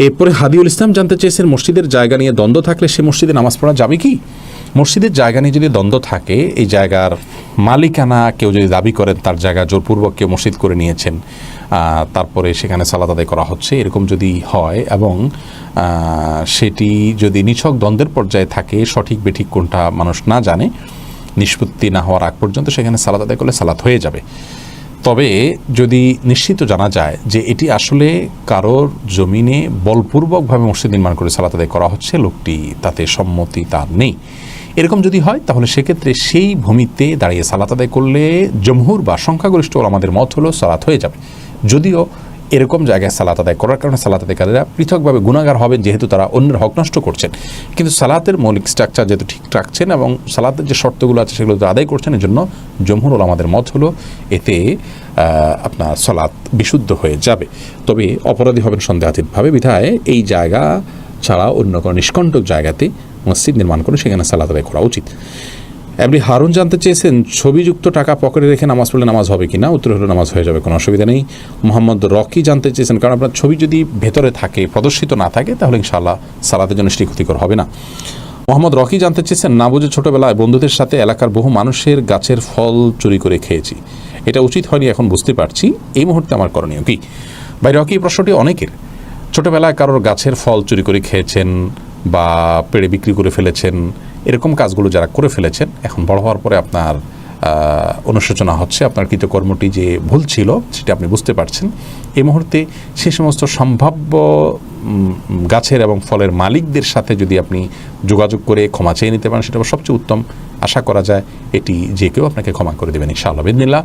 এরপরে হাদিউল ইসলাম জানতে চেয়েছেন, মসজিদের জায়গা নিয়ে দ্বন্দ্ব থাকলে সে মসজিদে নামাজ পড়া যাবে কি? মসজিদের জায়গা নিয়ে যদি দ্বন্দ্ব থাকে, এই জায়গার মালিকানা কেউ যদি দাবি করেন তার জায়গা জোরপূর্বক কেউ মসজিদ করে নিয়েছেন, তারপরে সেখানে সালাত আদায় করা হচ্ছে, এরকম যদি হয় এবং সেটি যদি নিছক দ্বন্দ্বের পর্যায়ে থাকে, সঠিক বেঠিক কোনটা মানুষ না জানে, নিষ্পত্তি না হওয়ার আগ পর্যন্ত সেখানে সালাত আদায় করলে সালাত হয়ে যাবে। তবে যদি নিশ্চিত জানা যায় যে এটি আসলে কারোর জমিনে বলপূর্বকভাবে মসজিদ নির্মাণ করে সালাত আদায় করা হচ্ছে, লোকটি তাতে সম্মতি তার নেই, এরকম যদি হয় তাহলে সেক্ষেত্রে সেই ভূমিতে দাঁড়িয়ে সালাত আদায় করলে জমহুর বা সংখ্যাগরিষ্ঠ আমাদের মত হলো সালাত হয়ে যাবে। যদিও এরকম জায়গায় সালাত আদায় করার কারণে সালাত আদায়কারীরা পৃথকভাবে গুনাহগার হবেন, যেহেতু তারা অন্যের হক নষ্ট করছেন, কিন্তু সালাতের মৌলিক স্ট্রাকচার যেহেতু ঠিক রাখছেন এবং সালাতের যে শর্তগুলো আছে সেগুলো আদায় করছেন, এর জন্য জমহুর আমাদের মত হলো এতে আপনার সালাত বিশুদ্ধ হয়ে যাবে। তবে অপরাধী হবেন সন্দেহাতীতভাবে, বিধায় এই জায়গা ছাড়া অন্য কোনো নিষ্কণ্টক জায়গাতে মসজিদ নির্মাণ করে সেখানে সালাত আদায় করা উচিত। এমনি হারুন জানতে চেয়েছেন, ছবিযুক্ত টাকা পকেটে রেখে নামাজ পড়লে নামাজ হবে কি না? উত্তর হলো নামাজ হয়ে যাবে, কোনো অসুবিধা নেই। মোহাম্মদ রকি জানতে চেয়েছেন, কারণ আপনার ছবি যদি ভেতরে থাকে, প্রদর্শিত না থাকে, তাহলে ইনশাআল্লাহ সালাতের জন্য সেটি ক্ষতিকর হবে না। মোহাম্মদ রকি জানতে চেয়েছেন, না বুঝে ছোটোবেলায় বন্ধুদের সাথে এলাকার বহু মানুষের গাছের ফল চুরি করে খেয়েছি, এটা উচিত হয়নি, এখন বুঝতে পারছি, এই মুহূর্তে আমার করণীয় কি? ভাই রকি, এই প্রশ্নটি অনেকের। ছোটোবেলায় কারোর গাছের ফল চুরি করে খেয়েছেন বা পেড়ে বিক্রি করে ফেলেছেন, এরকম কাজগুলো যারা করে ফেলেছেন, এখন বড় হওয়ার পরে আপনার অনুশোচনা হচ্ছে, আপনার কৃতকর্মটি যে ভুল ছিল সেটা আপনি বুঝতে পারছেন। এই মুহূর্তে সে সমস্ত সম্ভাব্য গাছের এবং ফলের মালিকদের সাথে যদি আপনি যোগাযোগ করে ক্ষমা চেয়ে নিতে পারেন, সেটা সবচেয়ে উত্তম। আশা করা যায় এটি যে কেউ আপনাকে ক্ষমা করে দেবেন ইনশাআল্লাহ বিদিনিল্লাহ।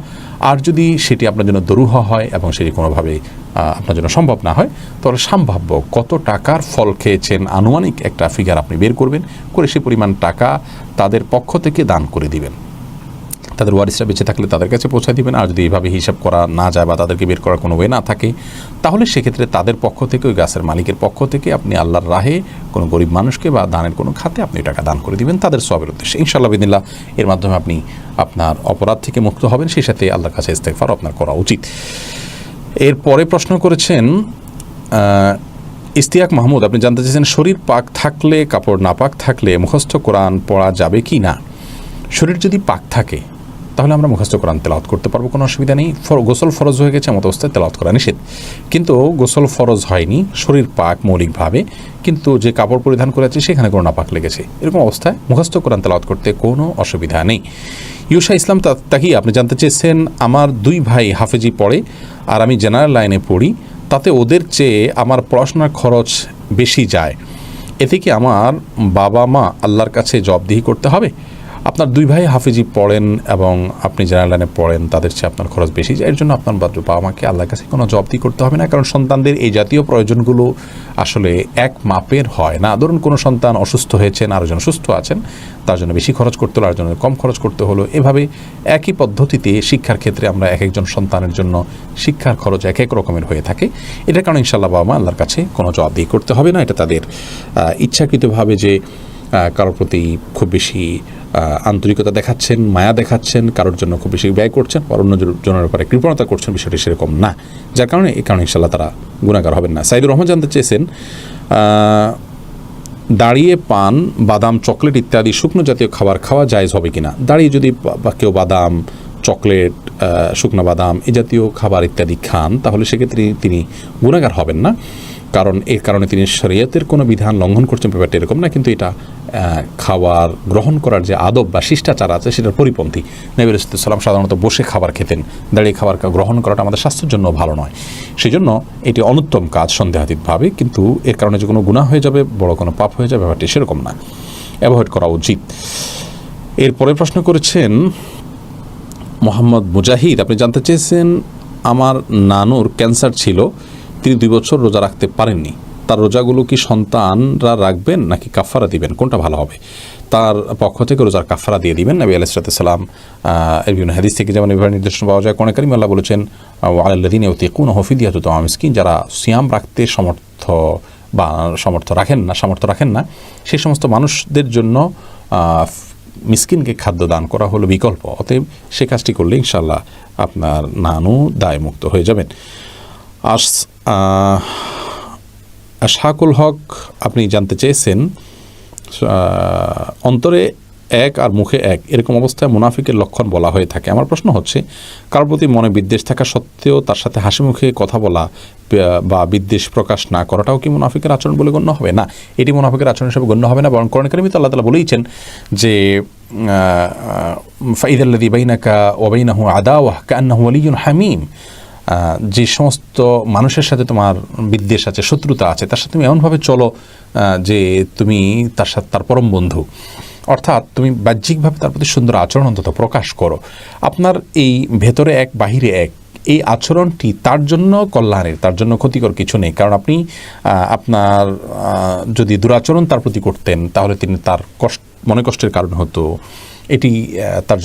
আর যদি সেটি আপনার জন্য দুরূহ হয় এবং সেটি কোনোভাবে আপনার জন্য সম্ভব না হয়, তাহলে সম্ভাব্য কত টাকার ফল খেয়েছেন আনুমানিক একটা ফিগার আপনি বের করবেন, করে সে পরিমাণ টাকা তাদের পক্ষ থেকে দান করে দিবেন। তাদের ওয়ারিসরা বেঁচে থাকলে তাদের কাছে পৌঁছে দিবেন। আর যদি এইভাবে হিসাব করা না যায় বা তাদেরকে বের করার কোনো ওয়ে না থাকে, তাহলে সেক্ষেত্রে তাদের পক্ষ থেকে, ওই গাছের মালিকের পক্ষ থেকে আপনি আল্লাহর রাহে কোনো গরিব মানুষকে বা দানের কোনো খাতে আপনি টাকা দান করে দিবেন তাদের সওয়াবের উদ্দেশ্যে ইনশাআল্লাহ বিদিনিল্লাহ। এর মাধ্যমে আপনি আপনার অপরাধ থেকে মুক্ত হবেন, সেই সাথে আল্লাহর কাছে ইস্তেগফার আপনার করা উচিত। এরপরে প্রশ্ন করেছেন ইস্তিয়াক মাহমুদ, আপনি জানতে চেয়েছেন, শরীর পাক থাকলে, কাপড় না পাক থাকলে মুখস্থ কোরআন পড়া যাবে কি না? শরীর যদি পাক থাকে তাহলে আমরা মুখস্থ কোরআন তেলাওয়াত করতে পারবো, কোনো অসুবিধা নেই। গোসল ফরজ হয়ে গেছে এমত অবস্থায় তেলাওয়াত করা নিষেধ। কিন্তু গোসল ফরজ হয়নি, শরীর পাক মৌলিকভাবে, কিন্তু যে কাপড় পরিধান করেছে সেখানে কোনো নাপাক লেগেছে, এরকম অবস্থায় মুখস্থ কোরআন তেলাওয়াত করতে কোনো অসুবিধা নেই। ইউসা ইসলাম তাকি, আপনি জানতে চেয়েছেন, আমার 2 ভাই হাফেজি পড়ে আর আমি জেনারেল লাইনে পড়ি, তাতে ওদের চেয়ে আমার পড়াশোনার খরচ বেশি যায়, এতে কি আমার বাবা মা আল্লাহর কাছে জবাবদিহি করতে হবে? আপনার 2 ভাই হাফিজি পড়েন এবং আপনি জেনারেল লাইনে পড়েন, তাদের চেয়ে আপনার খরচ বেশি যায়, এর জন্য আপনার বাবা মাকে আল্লাহর কাছে কোনো জবাবদিহি করতে হবে না। কারণ সন্তানদের এই জাতীয় প্রয়োজনগুলো আসলে এক মাপের হয় না। ধরুন কোনো সন্তান অসুস্থ হয়েছেন, আরেকজন সুস্থ আছেন, তার জন্য বেশি খরচ করতে হলো, আরেকজনের কম খরচ করতে হলো, এভাবে একই পদ্ধতিতে শিক্ষার ক্ষেত্রে আমরা এক একজন সন্তানের জন্য শিক্ষার খরচ এক এক রকমের হয়ে থাকে। এটার কারণে ইনশাআল্লাহ বাবা মা আল্লাহর কাছে কোনো জবাবদিহি করতে হবে না। এটা তাদের ইচ্ছাকৃতভাবে যে কারোর প্রতি খুব বেশি আন্তরিকতা দেখাচ্ছেন, মায়া দেখাচ্ছেন, কারোর জন্য খুব বেশি ব্যয় করছেন, আর অন্য জনের উপরে কৃপণতা করছেন, বিষয়টি সেরকম না, যার কারণে এই কারণে ইনশাআল্লাহ তারা গুনাহগার হবেন না। সাইদুর রহমান জানতে চেয়েছেন, দাঁড়িয়ে পান, বাদাম, চকলেট ইত্যাদি শুকনো জাতীয় খাবার খাওয়া জায়েজ হবে কিনা? দাঁড়িয়ে যদি কেউ বাদাম, চকলেট, শুকনো বাদাম এই জাতীয় খাবার ইত্যাদি খান, তাহলে সেক্ষেত্রে তিনি গুনাহগার হবেন না, কারণ এর কারণে তিনি শরীয়তের কোনো বিধান লঙ্ঘন করছেন, ব্যাপারটা এরকম না। কিন্তু এটা খাবার গ্রহণ করার যে আদব বা শিষ্টাচার আছে সেটার পরিপন্থী। নবী আলাইহিস সালাম সাধারণত বসে খাবার খেতেন, দাঁড়িয়ে খাবার গ্রহণ করাটা আমাদের স্বাস্থ্যের জন্য ভালো নয়, সেই জন্য এটি অনুত্তম কাজ সন্দেহাতীতভাবে। কিন্তু এর কারণে যে কোনো গুনাহ হয়ে যাবে, বড় কোনো পাপ হয়ে যাবে, ব্যাপারটি সেরকম না, অ্যাভয়েড করা উচিত। এরপরে প্রশ্ন করেছেন মোহাম্মদ মুজাহিদ, আপনি জানতে চেয়েছেন, আমার নানুর ক্যান্সার ছিল, তিনি 2 বছর রোজা রাখতে পারেননি, তার রোজাগুলো কি সন্তানরা রাখবেন নাকি কাফারা দিবেন, কোনটা ভালো হবে? তার পক্ষ থেকে রোজার কাফারা দিয়ে দিবেন। নবী আলাইহিস সালাম এর বিভিন্ন হাদিস থেকে যেমন এভাবে নির্দেশনা পাওয়া যায়, কোরআনে কারীমে আল্লাহ বলেছেন, আলাল্লাযিনা ইউতিকুনাহু ফিদিয়াতু তাআমু মিসকিন, যারা সিয়াম রাখতে সামর্থ্য রাখেন না সেই সমস্ত মানুষদের জন্য মিসকিনকে খাদ্য দান করা হলো বিকল্প। অতএব সে কাজটি করলে ইনশাআল্লাহ আপনার নানু দায় মুক্ত হয়ে যাবেন। শাকুল হক আপনি জানতে চেয়েছেন অন্তরে এক আর মুখে এক এরকম অবস্থায় মুনাফিকের লক্ষণ বলা হয়ে থাকে। আমার প্রশ্ন হচ্ছে, কারোর প্রতি মনে বিদ্বেষ থাকা সত্ত্বেও তার সাথে হাসি মুখে কথা বলা বা বিদ্বেষ প্রকাশ না করাটাও কি মুনাফিকের আচরণ বলে গণ্য হবে? না, এটি মুনাফিকের আচরণ হিসেবে গণ্য হবে না, বরং কোরআন কারীমে তো আল্লাহ তাআলা বলেইছেন যে ফাইদাল্লাযী বাইনাকা ওয়া বাইনাহু আদাওয়াহ কাআন্নাহু ওয়ালিয়্যুন হামীম, যে সমস্ত মানুষের সাথে তোমার বিদ্বেষ আছে, শত্রুতা আছে, তার সাথে তুমি এমনভাবে চলো যে তুমি তার সাথে তার পরম বন্ধু। অর্থাৎ তুমি বাহ্যিকভাবে তার প্রতি সুন্দর আচরণ অন্তত প্রকাশ করো। আপনার এই ভেতরে এক বাহিরে এক এই আচরণটি তার জন্য কল্যাণের, তার জন্য ক্ষতিকর কিছু নেই। কারণ আপনি আপনার যদি দুরাচরণ তার প্রতি করতেন তাহলে তিনি তার মনে কষ্টের কারণ হতো, এটি তার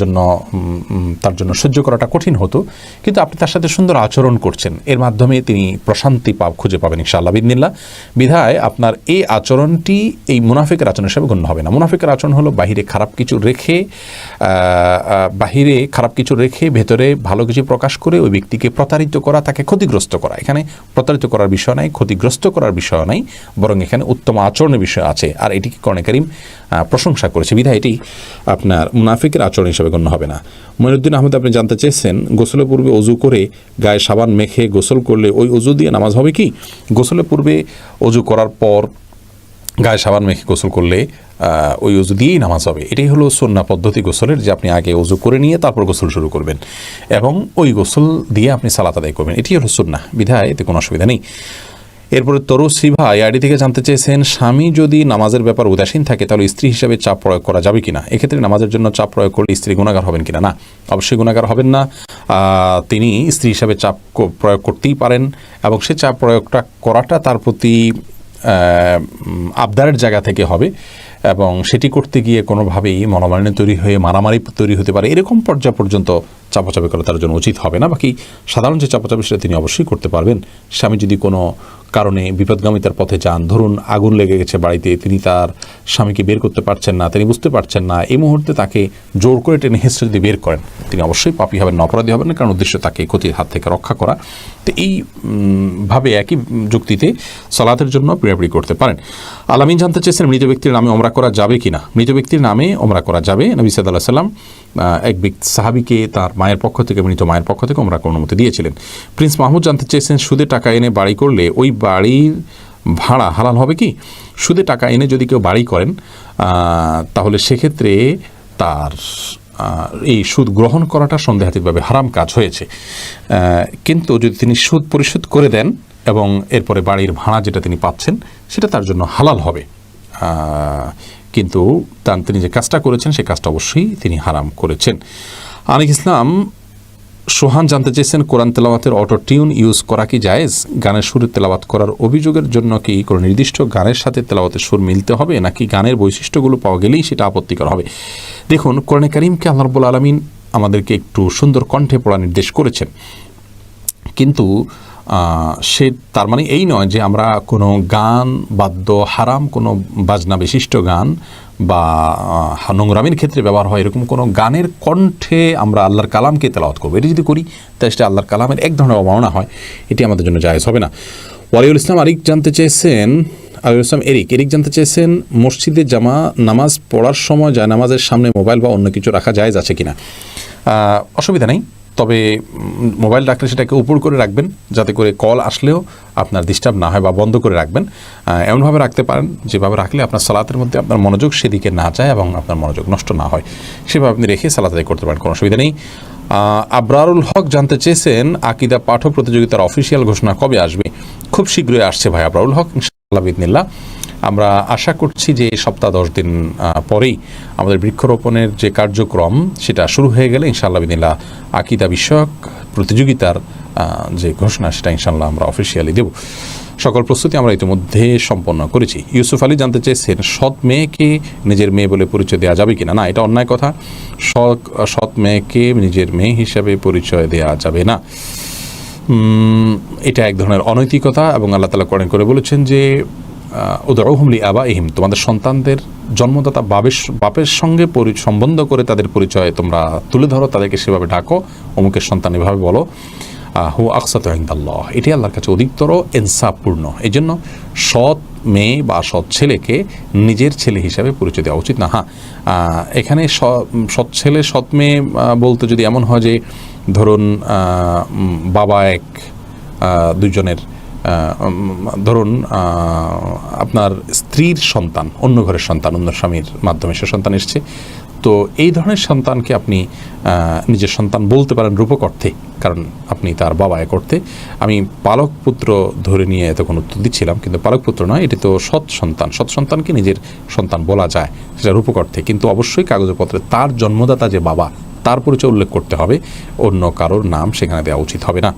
জন্য সহ্য করাটা কঠিন হতো। কিন্তু আপনি তার সাথে সুন্দর আচরণ করছেন, এর মাধ্যমে তিনি প্রশান্তি খুঁজে পাবেন ইনশাআল্লাহ বিইذনিল্লাহ। বিধায় আপনার এই আচরণটি এই মুনাফিকের আচরণ হিসেবে গণ্য হবে না। মুনাফিকের আচরণ হলো বাহিরে খারাপ কিছু রেখে ভেতরে ভালো কিছু প্রকাশ করে ওই ব্যক্তিকে প্রতারিত করা, তাকে ক্ষতিগ্রস্ত করা। এখানে প্রতারিত করার বিষয় নাই, ক্ষতিগ্রস্ত করার বিষয় নাই, বরং এখানে উত্তম আচরণের বিষয় আছে। আর এটিকে কোরআন কারীম প্রশংসা করেছে, বিধায় এটি আপনার মুনাফিকের আচরণ হিসেবে গণ্য হবে না। মঈনুদ্দিন আহমেদ আপনি জানতে চেয়েছেন, গোসলের পূর্বে অজু করে গায়ে সাবান মেখে গোসল করলে ওই অজু দিয়ে নামাজ হবে কি? গোসলের পূর্বে অজু করার পর গায়ে সাবান মেখে গোসল করলে ওই অজু দিয়েই নামাজ হবে। এটাই হলো সুন্নাহ পদ্ধতি গোসলের, যে আপনি আগে অজু করে নিয়ে তারপর গোসল শুরু করবেন এবং ওই গোসল দিয়ে আপনি সালাত আদায় করবেন। এটি হলো সুন্নাহ, বিধায় এতে কোনো অসুবিধা নেই। এরপরে তরুশ্রী ভাই আইডি থেকে জানতে চেয়েছেন, স্বামী যদি নামাজের ব্যাপার উদাসীন থাকে তাহলে স্ত্রী হিসাবে চাপ প্রয়োগ করা যাবে কিনা? এক্ষেত্রে নামাজের জন্য চাপ প্রয়োগ করলে স্ত্রী গুনাহগার হবেন কিনা? না, অবশ্যই গুনাহগার হবেন না। তিনি স্ত্রী হিসাবে চাপ প্রয়োগ করতেই পারেন এবং সে চাপ প্রয়োগটা করাটা তার প্রতি আবদারের জায়গা থেকে হবে এবং সেটি করতে গিয়ে কোনোভাবেই মনোমালিন্য তৈরি হয়ে মারামারি তৈরি হতে পারে, এরকম পর্যায় পর্যন্ত চাপাচাপি করা তার জন্য উচিত হবে না। বাকি সাধারণ যে চাপাচাপি সেটা তিনি অবশ্যই করতে পারবেন। স্বামী যদি কোনো কারণে বিপদগামিতার পথে যান, ধরুন আগুন লেগে গেছে বাড়িতে, তিনি তার স্বামীকে বের করতে পারছেন না, তিনি বুঝতে পারছেন না, এই মুহূর্তে তাকে জোর করে টেনে হেঁচড়ে যদি বের করেন, তিনি অবশ্যই পাপী হবেন না, অপরাধী হবেন না, কারণ উদ্দেশ্য তাকে ক্ষতির হাত থেকে রক্ষা করা। তো এইভাবে একই যুক্তিতে সালাতের জন্য পিড়াপিড়ি করতে পারেন। আলামিন জানতে চেয়েছেন, মৃত ব্যক্তির নামে ওমরা করা যাবে কিনা? মৃত ব্যক্তির নামে ওমরা করা যাবে। নবী সাল্লাল্লাহু আলাইহি ওয়াসাল্লাম এক সাহাবীকে তার মায়ের পক্ষ থেকে, মৃত মায়ের পক্ষ থেকে ওমরা করার অনুমতি দিয়েছিলেন। প্রিন্স মাহমুদ জানতে চেয়েছেন, সুদে টাকা এনে বাড়ি করলে ওই বাড়ির ভাড়া হালাল হবে কি? সুদে টাকা এনে যদি কেউ বাড়ি করেন তাহলে সেক্ষেত্রে তার এই সুদ গ্রহণ করাটা সন্দেহাতীতভাবে হারাম কাজ হয়েছে। কিন্তু যদি তিনি সুদ পরিশোধ করে দেন এবং এরপরে বাড়ির ভাড়া যেটা তিনি পাচ্ছেন সেটা তার জন্য হালাল হবে, কিন্তু তিনি যে কাজটা করেছেন সেই কাজটা অবশ্যই তিনি হারাম করেছেন। আনিক ইসলাম সোহান জানতে চেয়েছেন, কোরআন তেলাওয়াতের অটো টিউন ইউজ করা কি জায়েজ? গানের সুরে তেলাওয়াত করার অভিযোগের জন্য কি কোনো নির্দিষ্ট গানের সাথে তেলাওয়াতের সুর মিলতে হবে, নাকি গানের বৈশিষ্ট্যগুলো পাওয়া গেলেই সেটা আপত্তিকর হবে? দেখুন, কোরআনে কারীমকে আল্লাহ রাব্বুল আলামিন আমাদেরকে একটু সুন্দর কণ্ঠে পড়া নির্দেশ করেছেন, কিন্তু সে তার মানে এই নয় যে আমরা কোনো গান বাদ্য হারাম কোনো বাজনা বিশিষ্ট গান বা নোংরামির ক্ষেত্রে ব্যবহার হয় এরকম কোনো গানের কণ্ঠে আমরা আল্লাহর কালামকে তেলাওয়াত করবো। এটি যদি করি তাহলে সেটা আল্লাহর কালামের এক ধরনের অবমাননা হয়, এটি আমাদের জন্য জায়েজ হবে না। ওয়ালিউল ইসলাম এরিক জানতে চেয়েছেন, মসজিদে নামাজ পড়ার সময় নামাজের সামনে মোবাইল বা অন্য কিছু রাখা জায়েজ আছে কিনা? অসুবিধা নেই, তবে মোবাইল রাখলে সেটাকে উপর করে রাখবেন যাতে করে কল আসলেও আপনার ডিস্টার্ব না হয়, বা বন্ধ করে রাখবেন। এমনভাবে রাখতে পারেন যেভাবে রাখলে আপনার সালাতের মধ্যে আপনার মনোযোগ সেদিকে না যায় এবং আপনার মনোযোগ নষ্ট না হয়, সেভাবে আপনি রেখে সালাত আদায় করতে পারেন, কোনো অসুবিধা নেই। আবরারুল হক জানতে চেয়েছেন, আকীদা পাঠ প্রতিযোগিতার অফিসিয়াল ঘোষণা কবে আসবে? খুব শীঘ্রই আসছে ভাই আবরারুল হক, ইনশাআল্লাহ বিইذনিল্লাহ। আমরা আশা করছি যে সপ্তাহ 10 দিন পরেই আমাদের বৃক্ষরোপণের যে কার্যক্রম সেটা শুরু হয়ে গেলে ইনশাআল্লাহ বিইذনিল্লাহ আকীদা বিষয়ক প্রতিযোগিতার যে ঘোষণা সেটা ইনশাআল্লাহ আমরা অফিসিয়ালি দেব। সকল প্রস্তুতি আমরা ইতিমধ্যে সম্পন্ন করেছি। ইউসুফ আলী জানতে চেয়েছেন, সৎ মেয়েকে নিজের মেয়ে বলে পরিচয় দেওয়া যাবে কিনা? না, এটা অন্যায় কথা। সৎ মেয়েকে নিজের মেয়ে হিসাবে পরিচয় দেওয়া যাবে না, এটা এক ধরনের অনৈতিকতা। এবং আল্লাহ তাআলা কোরআন করে বলেছেন যে উদউহুম লিআবাইহিম, তোমাদের সন্তানদের জন্মদাতা বাপের সঙ্গে সম্বন্ধ করে তাদের পরিচয় তোমরা তুলে ধরো, তাদেরকে সেভাবে ডাকো, অমুকের সন্তান এভাবে বলো। হু আকসাতু ইনদাল্লাহ, এটি আল্লাহর কাছে অধিকতর ইনসাফপূর্ণ। এই জন্য সৎ মেয়ে বা সৎ ছেলেকে নিজের ছেলে হিসাবে পরিচয় দেওয়া উচিত না। হ্যাঁ, এখানে সৎ ছেলে সৎ মেয়ে বলতে যদি এমন হয় যে ধরুন বাবা এক, দুজনের ধরুন আপনার স্ত্রীর সন্তান, অন্য ঘরের সন্তান, অন্য স্বামীর মাধ্যমে সে সন্তান এসছে, তো এই ধরনের সন্তানকে আপনি নিজের সন্তান বলতে পারেন রূপক অর্থে, কারণ আপনি তার বাবা এক অর্থে। আমি পালক পুত্র ধরে নিয়ে এতক্ষণ উত্তর দিচ্ছিলাম, কিন্তু পালক পুত্র নয়, এটি তো সৎ সন্তান। সৎ সন্তানকে নিজের সন্তান বলা যায়, সেটা রূপক অর্থে, কিন্তু অবশ্যই কাগজপত্রে তার জন্মদাতা যে বাবা তার পরিচয় উল্লেখ করতে হবে, অন্য কারোর নাম সেখানে দেওয়া উচিত হবে না।